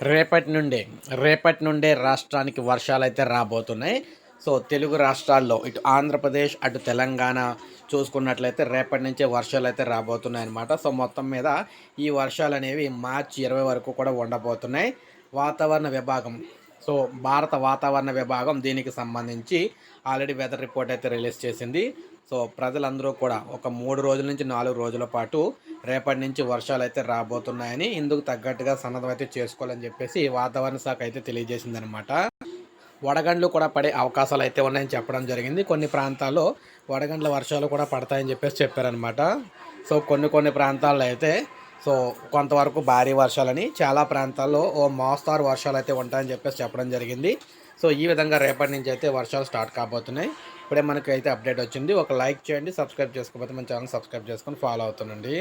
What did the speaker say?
రేపటి నుండే రాష్ట్రానికి వర్షాలైతే రాబోతున్నాయి. సో, తెలుగు రాష్ట్రాల్లో ఇటు ఆంధ్రప్రదేశ్, అటు తెలంగాణ చూసుకున్నట్లయితే రేపటి నుంచే వర్షాలైతే రాబోతున్నాయన్నమాట. సో, మొత్తం మీద ఈ వర్షాలనేవి మార్చి 20 వరకు కూడా ఉండబోతున్నాయి. వాతావరణ విభాగం సో, భారత వాతావరణ విభాగం దీనికి సంబంధించి ఆల్రెడీ వెదర్ రిపోర్ట్ అయితే రిలీజ్ చేసింది. సో, ప్రజలందరూ కూడా ఒక 3 రోజుల నుంచి 4 రోజుల పాటు రేపటి నుంచి వర్షాలైతే రాబోతున్నాయని, ఇందుకు తగ్గట్టుగా సన్నద్ధం అయితే చేసుకోవాలని చెప్పేసి వాతావరణ శాఖ అయితే తెలియజేసిందనమాట. వడగండ్లు కూడా పడే అవకాశాలు అయితే ఉన్నాయని చెప్పడం జరిగింది. కొన్ని ప్రాంతాల్లో వడగండ్ల వర్షాలు కూడా పడతాయని చెప్పేసి చెప్పారనమాట. సో, కొన్ని ప్రాంతాల్లో అయితే సో, కొంతవరకు భారీ వర్షాలని, చాలా ప్రాంతాల్లో ఓ మోస్తారు వర్షాలు అయితే ఉంటాయని చెప్పేసి చెప్పడం జరిగింది. సో, ఈ విధంగా రేపటి నుంచి అయితే వర్షాలు స్టార్ట్ కాబోతున్నాయి. ఇప్పుడే మనకైతే అప్డేట్ వచ్చింది. ఒక లైక్ చేయండి, సబ్స్క్రైబ్ చేసుకోకపోతే మన ఛానల్ సబ్స్క్రైబ్ చేసుకొని ఫాలో అవుతుండండి.